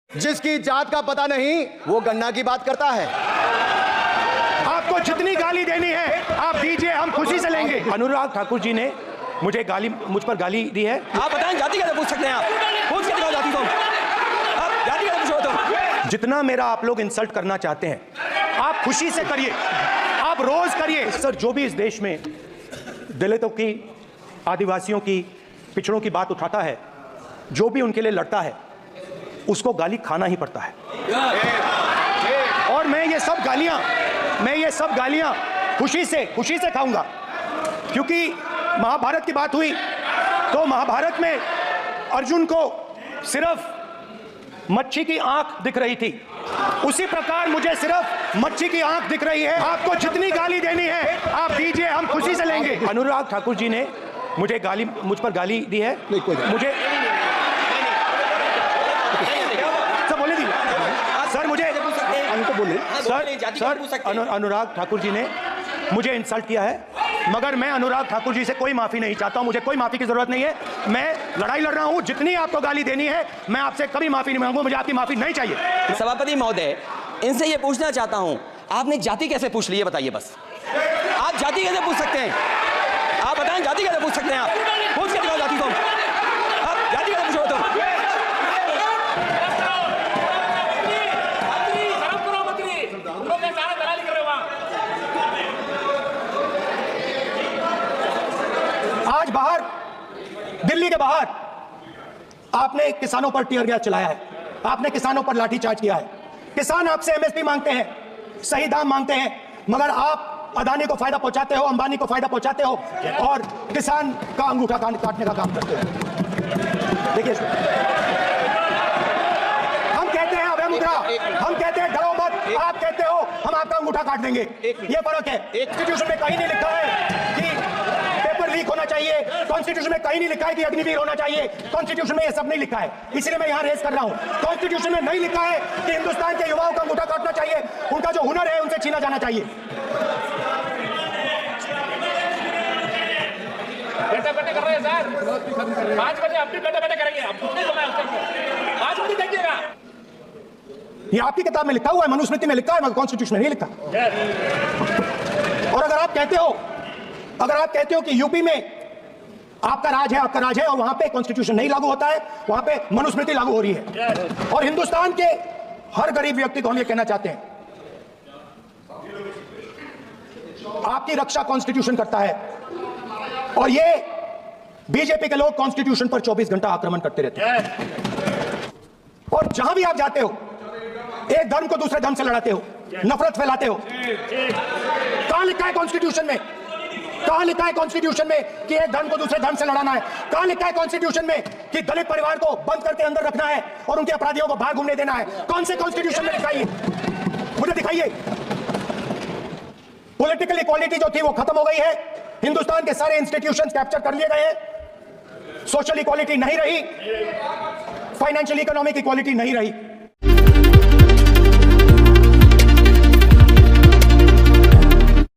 जिसकी जात का पता नहीं वो गन्ना की बात करता है। आपको जितनी गाली देनी है आप दीजिए, हम खुशी से लेंगे। अनुराग ठाकुर जी ने मुझ पर गाली दी है। आप बताएं जाति कैसे पूछ सकते हैं? आप पूछ के दिखाओ जाति को। आप जाति कैसे पूछो तो? जितना मेरा आप लोग इंसल्ट करना चाहते हैं आप खुशी से करिए, आप रोज करिए। सर, जो भी इस देश में दलितों की, आदिवासियों की, पिछड़ों की बात उठाता है, जो भी उनके लिए लड़ता है, उसको गाली खाना ही पड़ता है। और मैं ये सब गालियां खुशी से खाऊंगा। क्योंकि महाभारत की बात हुई तो महाभारत में अर्जुन को सिर्फ मच्छी की आंख दिख रही थी, उसी प्रकार मुझे सिर्फ मच्छी की आंख दिख रही है। आपको जितनी गाली देनी है आप दीजिए, हम खुशी से लेंगे। अनुराग ठाकुर जी ने मुझ पर गाली दी है। मुझे अनुराग ठाकुर जी ने मुझे इंसल्ट किया है, मगर मैं अनुराग ठाकुर जी से कोई माफी नहीं चाहता हूं। मुझे कोई माफी की जरूरत नहीं है। मैं लड़ाई लड़ रहा हूं। जितनी आपको गाली देनी है मैं आपसे कभी माफी नहीं मांगूंगा। मुझे आपकी माफी नहीं चाहिए। सभापति महोदय, इनसे ये पूछना चाहता हूं, आपने जाति कैसे पूछ ली है? बताइए बस। आप जाति कैसे पूछ सकते हैं? आप बताएं जाति कैसे पूछ सकते हैं? आप पूछ के दिखाओ जाति को। आप जाति कैसे पूछो तो? आज बाहर, दिल्ली के बाहर आपने किसानों पर टीयर गैस चलाया है, आपने किसानों पर लाठीचार्ज किया है। किसान आपसे एमएसपी मांगते हैं, सही दाम मांगते हैं, मगर आप अदानी को फायदा पहुंचाते हो, अंबानी को फायदा पहुंचाते हो और किसान का अंगूठा काटने का काम करते हो। देखिए, हम कहते हैं अभय मुद्रा, हम कहते हैं डरो मत, आप कहते हो हम आपका अंगूठा काट देंगे। ये फर्क है। कॉन्स्टिट्यूशन में कहीं नहीं लिखा है कि पेपर लीक होना चाहिए, कॉन्स्टिट्यूशन में कहीं नहीं लिखा है कि अग्निवीर होना चाहिए, कॉन्स्टिट्यूशन में ये सब नहीं लिखा है। इसलिए मैं यहां रेस कर रहा हूं। कॉन्स्टिट्यूशन में नहीं लिखा है कि हिंदुस्तान के युवाओं का अंगूठा काटना चाहिए, उनका जो हुनर है उनसे छीना जाना चाहिए। बैठे कर रहे हैं सर, 5 बजे अब भी बैठे करेंगे। अब कुछ नहीं होगा, 5 बजे देखिएगा। ये आपकी किताब में लिखा हुआ है, मनुस्मृति में लिखा है, मगर कॉन्स्टिट्यूशन में नहीं लिखा। और अगर आप कहते हो कि यूपी में आपका राज है और वहां पे कॉन्स्टिट्यूशन नहीं लागू होता है, वहां पे मनुस्मृति लागू हो रही है। और हिंदुस्तान के हर गरीब व्यक्ति को हम ये कहना चाहते हैं, आपकी रक्षा कॉन्स्टिट्यूशन करता है। और ये बीजेपी के लोग कॉन्स्टिट्यूशन पर 24 घंटा आक्रमण करते रहते हैं। और जहां भी आप जाते हो, एक धर्म को दूसरे धर्म से लड़ाते हो, नफरत फैलाते हो। कहां लिखा है कॉन्स्टिट्यूशन में? कहां लिखा है कॉन्स्टिट्यूशन में कि एक धर्म को दूसरे धर्म से लड़ाना है? कहां लिखा है कॉन्स्टिट्यूशन में कि दलित परिवार को बंद करके अंदर रखना है और उनके अपराधियों को बाहर घूमने देना है? कौन से कॉन्स्टिट्यूशन में लिखा है? मुझे दिखाइए। पॉलिटिकल इक्वालिटी जो थी वो खत्म हो गई है। हिंदुस्तान के सारे इंस्टीट्यूशंस कैप्चर कर लिए गए हैं। सोशल इक्वालिटी नहीं रही, फाइनेंशियल इकोनॉमिक इक्वालिटी नहीं रही।